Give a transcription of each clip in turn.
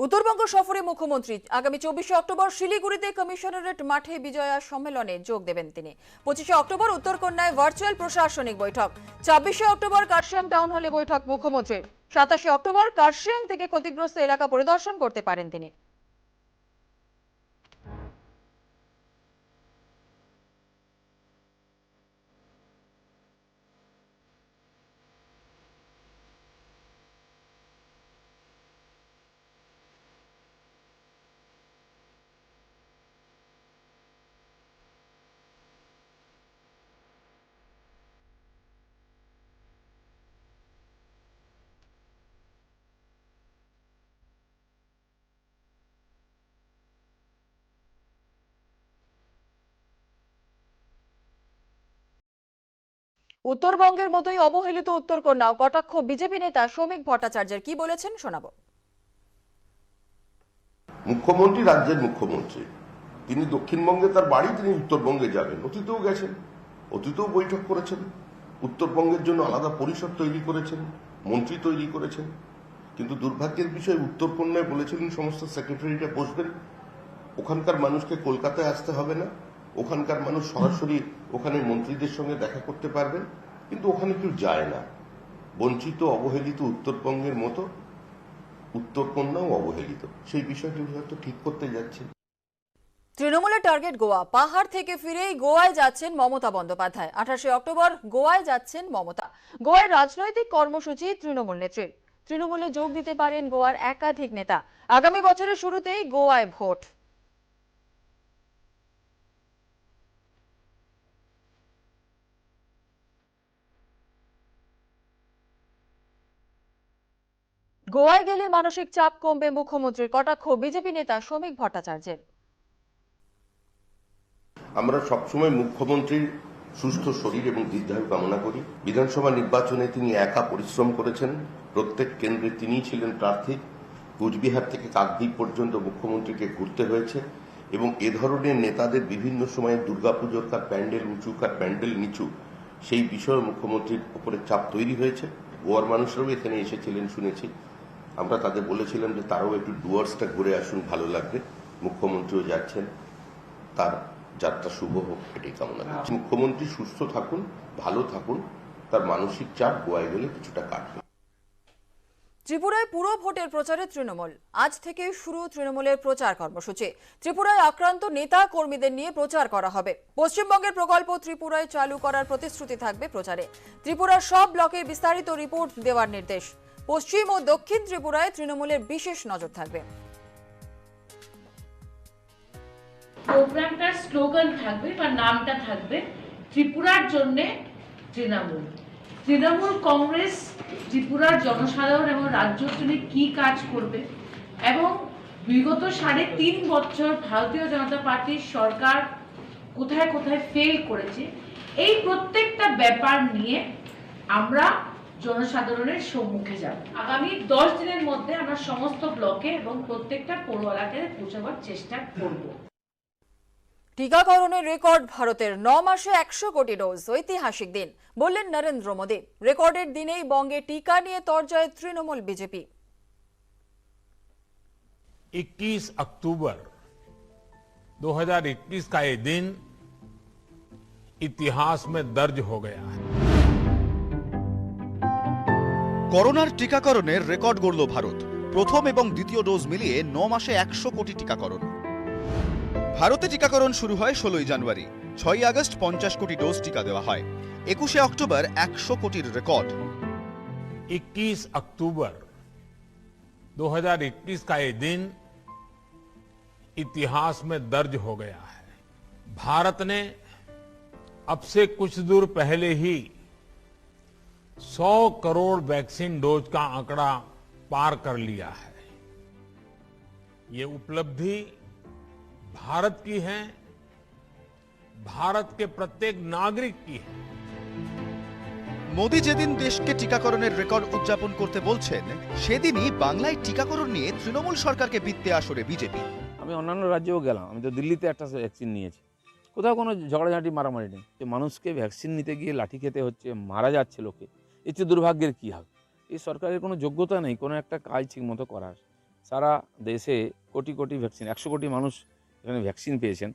উত্তরবঙ্গ সফরে মুখ্যমন্ত্রী আগামী 24 অক্টোবর শিলিগুড়িতে কমিশনারেট মাঠে বিজয়া সম্মেলনে যোগ দেবেন তিনি। 25 অক্টোবর উত্তরকন্যায় ভার্চুয়াল প্রশাসনিক বৈঠক, 26 অক্টোবর কার্শিয়াং টাউন হলে বৈঠক মুখ্যমন্ত্রীর, 27 অক্টোবর কার্শিয়াং থেকে ক্ষতিগ্রস্ত এলাকা পরিদর্শন করতে পারেন তিনি। উত্তরবঙ্গের মতোই অবহেলিত উত্তরকন্যাও কটাক্ষ বিজেপি নেতা শ্রমিক ভট্টাচার্যের, কি বলেছেন শোনাবো। মুখ্যমন্ত্রী রাজ্যের মুখ্যমন্ত্রী, তিনি দক্ষিণবঙ্গে তার বাড়ি, তিনি উত্তরবঙ্গে যাবেন। অতীতেও গেছেন, অতীতেও বৈঠক করেছেন, উত্তরবঙ্গের জন্য আলাদা পরিষদ তৈরি করেছেন, মন্ত্রী তৈরি করেছেন। কিন্তু দুর্ভাগ্যের বিষয়, উত্তরকন্যায় বলেছিলেন সমস্ত সেক্রেটারিটা বসবেন, ওখানকার মানুষকে কলকাতায় আসতে হবে না, ওখানকার মানুষ সরাসরি ওখানে মন্ত্রীদের সঙ্গে দেখা করতে পারবেন, কিন্তু ওখানে কেউ যায় না। বঞ্চিত অবহেলিত উত্তরবঙ্গের মতো উত্তরকন্যাও অবহেলিত, সেই বিষয়টি হয়তো ঠিক করতে যাচ্ছেন। তৃণমূলের টার্গেট গোয়া, পাহাড় থেকে ফিরেই গোয়ায় যাচ্ছেন মমতা বন্দ্যোপাধ্যায়। 28 অক্টোবর গোয়ায় যাচ্ছেন মমতা। গোয়ায় রাজনৈতিক কর্মসূচি তৃণমূল নেত্রীর। তৃণমূলে যোগ দিতে পারেন গোয়ার একাধিক নেতা। আগামী বছরের শুরুতেই গোয়ায় ভোট। গোয়ায় গেলে মানসিক চাপ কমবে মুখ্যমন্ত্রীর, কটাক্ষ বিজেপি নেতা শ্রমিক ভট্টাচার্যের। আমরা সবসময় মুখ্যমন্ত্রীর সুস্থ শরীর এবং দীর্ঘায়ু কামনা করি। বিধানসভা নির্বাচনে তিনি একা পরিশ্রম করেছেন, প্রত্যেক কেন্দ্রে তিনিই ছিলেন প্রার্থী। কুচবিহার থেকে কাকদ্বীপ পর্যন্ত মুখ্যমন্ত্রীকে ঘুরতে হয়েছে এবং এ ধরনের নেতাদের বিভিন্ন সময়ে দুর্গাপুজোর কার প্যান্ডেল উঁচু কার প্যান্ডেল নিচু, সেই বিষয়ে মুখ্যমন্ত্রীর উপরে চাপ তৈরি হয়েছে। গোয়ার মানুষরাও এখানে এসেছিলেন শুনেছি। আমরা তাদের বলেছিলাম যে তারাও একটু ডুয়ার্সটা ঘুরে আসুন, ভালো লাগবে। মুখ্যমন্ত্রীও যাচ্ছেন, তার যাত্রা শুভ হোক এটাই কামনা করছি। মুখ্যমন্ত্রী সুস্থ থাকুন, ভালো থাকুন, তার মানসিক চাপ গোয়ায় গেলে কিছুটা কাটবে। ত্রিপুরায় পুরো ভোটের প্রচারে তৃণমূল, আজ থেকে শুরু তৃণমূলের প্রচার কর্মসূচি। ত্রিপুরায় আক্রান্ত নেতা কর্মীদের নিয়ে প্রচার করা হবে। পশ্চিমবঙ্গের প্রকল্প ত্রিপুরায় চালু করার প্রতিশ্রুতি থাকবে প্রচারে। ত্রিপুরার সব ব্লকে বিস্তারিত রিপোর্ট দেওয়ার নির্দেশ। পশ্চিম ও দক্ষিণ ত্রিপুরায় তৃণমূলের বিশেষ নজর থাকবে। প্রোগ্রামটার স্লোগান থাকবে বা নামটা থাকবে ত্রিপুরার জন্য তৃণমূল। তৃণমূল কংগ্রেস ত্রিপুরার জনসাধারণ এবং রাজ্যের জন্য কি কাজ করবে এবং বিগত 3.5 বছর ভারতীয় জনতা পার্টির সরকার কোথায় কোথায় ফেল করেছে, এই প্রত্যেকটা ব্যাপার নিয়ে আমরা জনসাধারণের সম্মুখে যাব। আগামী 10 দিনের মধ্যে আমরা সমস্ত ব্লকে এবং প্রত্যেকটা পৌর এলাকায় পৌঁছাবার চেষ্টা করব। টিকাকরণের রেকর্ড ভারতের, 9 মাসে 100 কোটি ডোজ, ঐতিহাসিক দিন বললেন নরেন্দ্র মোদী। রেকর্ডের দিনেই বঙ্গে টিকা নিয়ে তরজয় তৃণমূল বিজেপি। 21 अक्टूबर 2021 का ये दिन इतिहास में दर्ज हो गया है। করোনার টিকাকরণের রেকর্ড গড়ল ভারত। প্রথম এবং দ্বিতীয় ডোজ মিলিয়ে 9 মাসে 100 কোটি টিকাকরণ। ভারতে টিকাকরণ শুরু হয় 16 জানুয়ারি। 6 আগস্ট 50 কোটি ডোজ টিকা দেওয়া হয়। 21 অক্টোবর 100 কোটির রেকর্ড। 21 अक्टूबर 2021 का ये दिन इतिहास में दर्ज हो गया है। भारत ने अब से कुछ दूर पहले ही 100 करोड़ वैक्सीन डोज का आंकड़ा पार कर लिया है। ये उपलब्धि भारत की है, भारत के प्रत्येक नागरिक की है। মোদি যেদিন দেশকে টিকাকরণের রেকর্ড উদযাপন করতে বলছেন, সেদিনই বাংলায় টিকাকরণ নিয়ে তৃণমূল সরকারকে বিত্তে আসরে বিজেপি। আমি অন্যান্য রাজ্যেও গেলাম, আমি তো দিল্লিতে একটা ভ্যাকসিন নিয়েছি, কোথাও কোনো ঝগড়াঝাঁটি মারামারি নেই। যে মানুষকে ভ্যাকসিন নিতে গিয়ে লাঠি খেতে হচ্ছে, মারা যাচ্ছে লোকে, এর চেয়ে দুর্ভাগ্যের কী হবে? এই সরকারের কোনো যোগ্যতা নেই কোনো একটা কাজ ঠিক মতো করার। সারা দেশে কোটি কোটি ভ্যাকসিন, 100 কোটি মানুষ এখানে ভ্যাকসিন পেয়েছেন,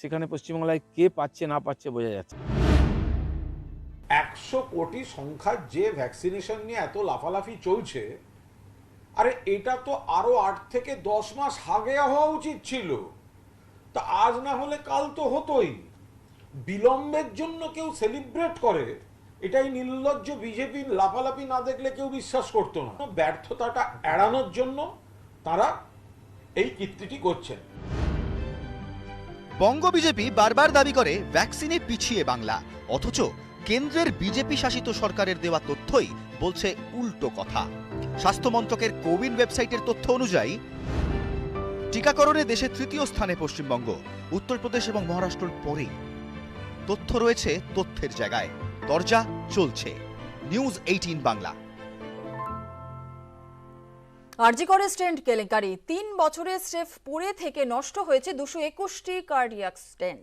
সেখানে পশ্চিমবাংলায় কে পাচ্ছে না পাচ্ছে বোঝা যাচ্ছে। 100 কোটি সংখ্যার যে ভ্যাকসিনেশন নিয়ে এত লাফালাফি চলছে, আরে এটা তো আরো 8 থেকে 10 মাস আগে হওয়া উচিত ছিল। তা আজ না হলে কাল তো হতোই। বিলম্বের জন্য কেউ সেলিব্রেট করে, এটাই নির্লজ্জ বিজেপি লাফালাফি না দেখলে কেউ বিশ্বাস করতো না। ব্যর্থতাটা এড়ানোর জন্য তারা এই কীর্তিটি করছেন। বঙ্গ বিজেপি বারবার দাবি করে ভ্যাকসিনে পিছিয়ে বাংলা, অথচ কেন্দ্রের বিজেপি শাসিত সরকারের দেওয়া তথ্যই বলছে উল্টো কথা। স্বাস্থ্য মন্ত্রকের কোবিন ওয়েবসাইটের তথ্য অনুযায়ী টিকাকরণে দেশে তৃতীয় স্থানে পশ্চিমবঙ্গ, উত্তরপ্রদেশ এবং মহারাষ্ট্রের পরেই। তথ্য রয়েছে তথ্যের জায়গায়, দরজা চলছে। নিউজ 18 বাংলা। আরজি করে স্টেন্ট কেলেঙ্কারি, 3 বছরে স্রেফ পড়ে থেকে নষ্ট হয়েছে 221টি কার্ডিয়াক স্টেন্ট,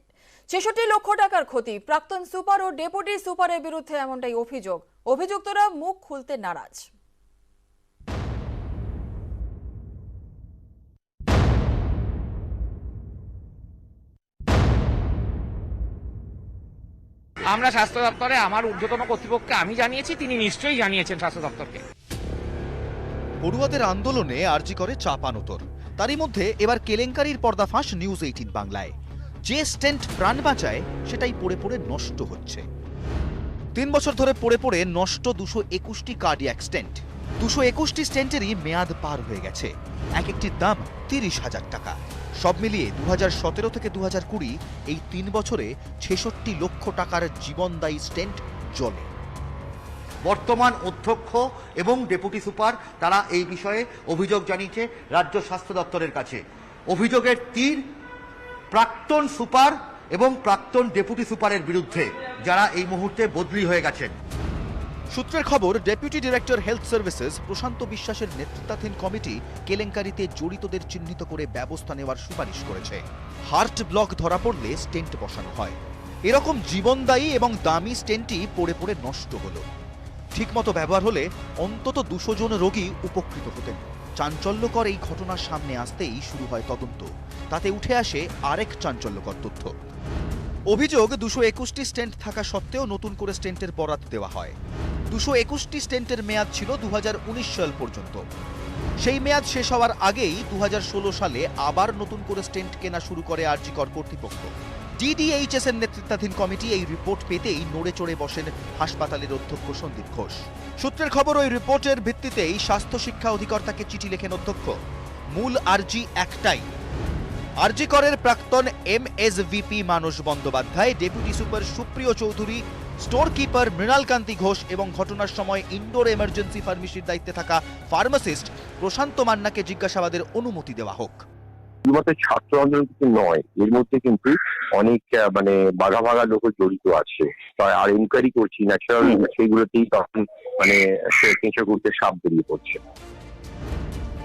66 লক্ষ টাকার ক্ষতি। প্রাক্তন সুপার ও ডেপুটি সুপারের বিরুদ্ধে এমনটাই অভিযোগ। অভিযুক্তরা মুখ খুলতে নারাজ। আমরা স্বাস্থ্য দপ্তরে আমার ঊর্ধ্বতন কর্তৃপক্ষকে আমি জানিয়েছি, তিনি নিশ্চয়ই জানিয়েছেন স্বাস্থ্য দপ্তরকে। পড়ুয়াদের আন্দোলনে আরজি করে চাপানোতর, তারই মধ্যে এবার কেলেঙ্কারির পর্দাফাঁস নিউজ 18 বাংলায়। যে স্টেন্ট প্রাণ বাঁচায় সেটাই পড়ে পড়ে নষ্ট হচ্ছে। 3 বছর ধরে পড়ে পড়ে নষ্ট 221টি কার্ডিয়াক স্টেন্ট। 221টি স্টেন্টেরই মেয়াদ পার হয়ে গেছে, এক একটির দাম 30,000 টাকা। সব মিলিয়ে 2017 থেকে 2020 এই 3 বছরে 66 লক্ষ টাকার জীবনদায়ী স্টেন্ট জলে। বর্তমান অধ্যক্ষ এবং ডেপুটি সুপার তারা এই বিষয়ে অভিযোগ জানিয়েছে রাজ্য স্বাস্থ্য দপ্তরের কাছে। অভিযোগের তীর প্রাক্তন সুপার এবং প্রাক্তন ডেপুটি সুপারের বিরুদ্ধে, যারা এই মুহূর্তে বদলি হয়ে গেছেন। সূত্রের খবর, ডেপুটি ডিরেক্টর হেলথ সার্ভিসেস প্রশান্ত বিশ্বাসের নেতৃত্বাধীন কমিটি কেলেঙ্কারিতে জড়িতদের চিহ্নিত করে ব্যবস্থা নেওয়ার সুপারিশ করেছে। হার্ট ব্লক ধরা পড়লে স্টেন্ট বসানো হয়। এরকম জীবনদায়ী এবং দামি স্টেন্টই পড়ে পড়ে নষ্ট হলো। ঠিকমতো ব্যবহার হলে অন্তত 200 জন রোগী উপকৃত হতেন। চাঞ্চল্যকর এই ঘটনার সামনে আসতেই শুরু হয় তদন্ত। তাতে উঠে আসে আরেক চাঞ্চল্যকর তথ্য। অভিযোগ, 221টি স্টেন্ট থাকা সত্ত্বেও নতুন করে স্টেন্টের বরাত দেওয়া হয়। 221টি স্টেন্টের মেয়াদ ছিল 2019 সাল পর্যন্ত। সেই মেয়াদ শেষ হওয়ার আগেই 2016 সালে আবার নতুন করে স্টেন্ট কেনা শুরু করে আরজি কর কর্তৃপক্ষ। ডিডিএইচএস এর নেতৃত্বাধীন কমিটি এই রিপোর্ট পেতেই নড়ে চড়ে বসেন হাসপাতালের অধ্যক্ষ সন্দীপ ঘোষ। সূত্রের খবর, ওই রিপোর্টের ভিত্তিতেই স্বাস্থ্য শিক্ষা অধিকর্তাকে চিঠি লেখেন অধ্যক্ষ। মূল আরজি একটাই। আরজি করের প্রাক্তন এমএসভিপি মানস বন্দ্যোপাধ্যায়, ডেপুটি সুপার সুপ্রিয় চৌধুরী, স্টোর কিপার মৃণালকান্তি ঘোষ এবং ঘটনার সময় ইনডোর এমার্জেন্সি ফার্মেসির দায়িত্বে থাকা ফার্মাসিস্ট প্রশান্ত মান্নাকে জিজ্ঞাসাবাদের অনুমতি দেওয়া হোক। শুধুমাত্র ছাত্র আন্দোলন কিন্তু নয়, এর মধ্যে কিন্তু অনেক বাঘা বাঘা লোক জড়িত আছে। আর ইনকোয়ারি করছি, ন্যাচারাল সেইগুলোতেই তখন কেঁচো করতে সাপ বেরিয়ে পড়ছে।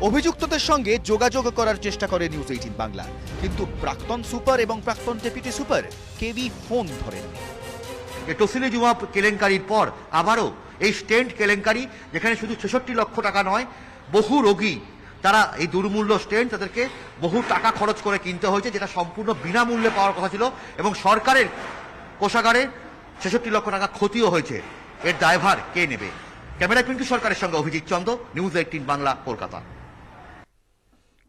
অভিযুক্তদের সঙ্গে যোগাযোগ করার চেষ্টা করে নিউজ 18 বাংলা, কিন্তু প্রাক্তন সুপার এবং প্রাক্তন ডেপুটি সুপার কেউই ফোন ধরেননি। টসিলি জুমা কেলেঙ্কারির পর আবারও এই স্টেন্ট কেলেঙ্কারি, যেখানে শুধু 66 লক্ষ টাকা নয়, বহু রোগী তারা এই দুর্মূল্য স্টেন্ট তাদেরকে বহু টাকা খরচ করে কিনতে হয়েছে, যেটা সম্পূর্ণ বিনামূল্যে পাওয়ার কথা ছিল, এবং সরকারের কোষাগারে 66 লক্ষ টাকা ক্ষতিও হয়েছে। এর দায়ভার কে নেবে? ক্যামেরা পিন্টু সরকারের সঙ্গে অভিজিৎ চন্দ, নিউজ 18 বাংলা, কলকাতা।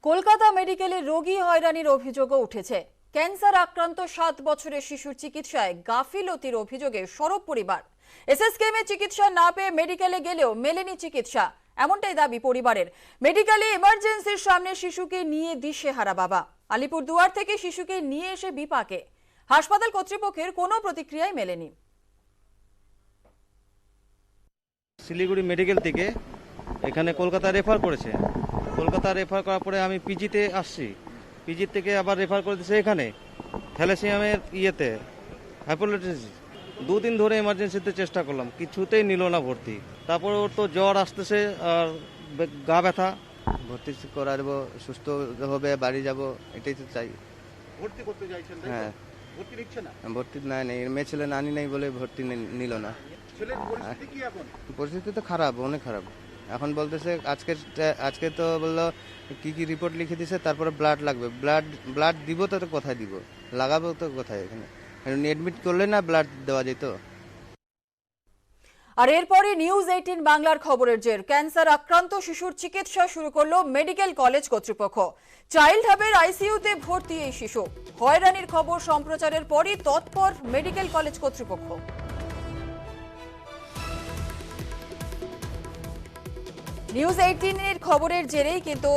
কলকাতা মেডিকেলে রোগী হয়রানির অভিযোগও উঠেছে। ক্যান্সার আক্রান্ত 7 বছরের শিশুর চিকিৎসায় গাফিলতির অভিযোগে সরব পরিবার। এসএসকেএমে চিকিৎসা না পেয়ে মেডিকেলে গেলেও মেলেনি চিকিৎসা, এমনটাই দাবি পরিবারের। মেডিকেলে ইমার্জেন্সির সামনে শিশুকে নিয়ে দিশেহারা বাবা। আলিপুরদুয়ার থেকে শিশুকে নিয়ে এসে বিপাকে। হাসপাতাল কর্তৃপক্ষের কোনো প্রতিক্রিয়াই মেলেনি। শিলিগুড়ি মেডিকেল থেকে এখানে কলকাতা রেফার করেছে। কলকাতা রেফার করার পরে আমি পিজিতে আসছি, পিজি থেকে আবার রেফার করে দিয়েছে এখানে থ্যালাসেমিয়ামের হাইপোলাইটিস। 2 দিন ধরে এমার্জেন্সিতে চেষ্টা করলাম, কিছুতেই নিল না ভর্তি। তারপর ওর তো জ্বর আসতেছে আর গা ব্যথা। ভর্তি করা দেবো, সুস্থ হবে, বাড়ি যাব, এটাই তো চাই। ভর্তি করতে চাইছেন? হ্যাঁ, ভর্তি নিচ্ছে না? ভর্তি নেই, মেয়ে ছেলে নানি নেই বলে ভর্তি নিল না। ছেলের পরিস্থিতি কি এখন? পরিস্থিতি তো খারাপ, অনেক খারাপ। এখন বলতেছে আজকে তো বললো কি রিপোর্ট লিখে দিছে, তারপরে ব্লাড লাগবে। ব্লাড দিব তো কোথায় দিব, লাগাবো তো কোথায়? এখানে এডমিট করলে না ব্লাড দেওয়া যেত। আর এরপরে নিউজ 18 বাংলার খবরের জের, ক্যান্সার আক্রান্ত শিশুর চিকিৎসা শুরু করলো মেডিকেল কলেজ কর্তৃপক্ষ। চাইল্ড হাবের আইসিইউতে ভর্তি এই শিশু। হয়রানির খবর সম্প্রচারের পরই তৎপর মেডিকেল কলেজ কর্তৃপক্ষ। নিউজ 18 এর খবরের জেরেই কিন্তু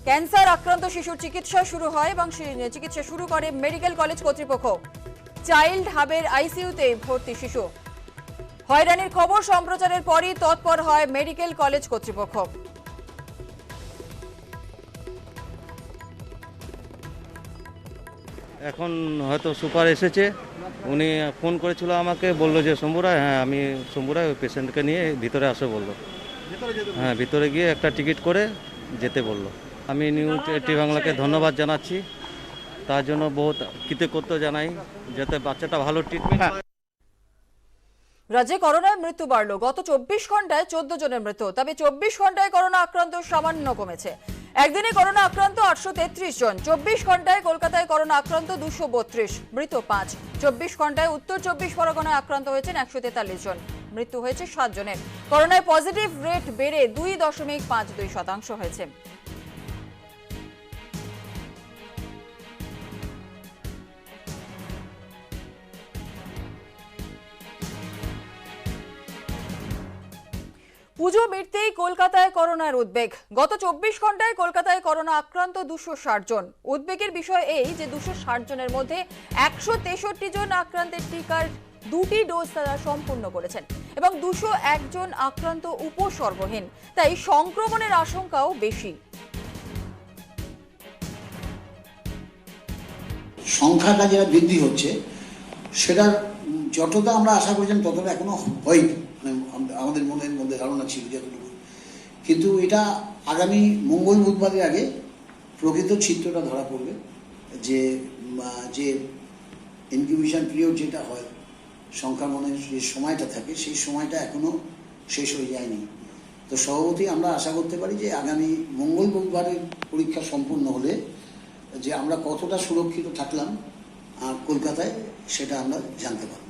ক্যান্সার আক্রান্ত শিশুর চিকিৎসা শুরু হয় এবং চিকিৎসা শুরু করে মেডিকেল কলেজ কর্তৃপক্ষ। চাইল্ড হাবের আইসিইউতে ভর্তি শিশু। হয়রানির খবর সম্প্রচারের পরই তৎপর হয় মেডিকেল কলেজ কর্তৃপক্ষ। এখন হয়তো সুপার এসেছে, উনি ফোন করেছিল আমাকে, বললো যে শম্ভুরায়, হ্যাঁ আমি শম্ভুরায় ওই পেশেন্টকে নিয়ে ভিতরে আসো বললো। হ্যাঁ, ভিতরে গিয়ে একটা টিকিট করে যেতে বললো। আমি নিউজ 18 বাংলাকে ধন্যবাদ জানাচ্ছি, তার জন্য বহুত কৃতজ্ঞতা জানাই, যাতে বাচ্চাটা ভালো ট্রিটমেন্ট। রাজ্যে করোনায় মৃত্যু বাড়লো। গত 24 ঘন্টায় 14 জনের মৃত্যু। তবে 24 ঘন্টায় করোনা আক্রান্ত সামান্য কমেছে। একদিনে করোনা আক্রান্ত 833 জন। 24 ঘন্টায় কলকাতায় করোনা আক্রান্ত 232, মৃত 5। 24 ঘন্টায় উত্তর 24 পরগনায় আক্রান্ত হয়েছেন 143 জন, মৃত্যু হয়েছে 7 জনের। করোনায় পজিটিভ রেট বেড়ে 2.52% হয়েছে। পুজো মিটতেই কলকাতায় করোনার উদ্বেগ। গত 24 ঘন্টায় কলকাতায় করোনা আক্রান্ত 260 জন। উদ্বেগের বিষয় এই যে 260 জনের মধ্যে 163 জন আক্রান্তের টিকার 2টি ডোজ তারা সম্পূর্ণ করেছেন এবং 201 জন আক্রান্ত উপসর্গহীন। তাই সংক্রমণের আশঙ্কাও বেশি। সংখ্যাটা যেটা বৃদ্ধি হচ্ছে সেটা যতটা আমরা আশা করেছিলাম ততটা এখনো হয়নি। আমাদের মনের মধ্যে ধারণা ছিল যতটুকু, কিন্তু এটা আগামী মঙ্গল বুধবারের আগে প্রকৃত চিত্রটা ধরা পড়বে। যে ইনকিউবেশন পিরিয়ড যেটা হয়, সংক্রমণের যে সময়টা থাকে, সেই সময়টা এখনো শেষ হয়ে যায়নি। তো স্বভাবতই আমরা আশা করতে পারি যে আগামী মঙ্গল বুধবারের পরীক্ষা সম্পূর্ণ হলে যে আমরা কতটা সুরক্ষিত থাকলাম কলকাতায়, সেটা আমরা জানতে পারব।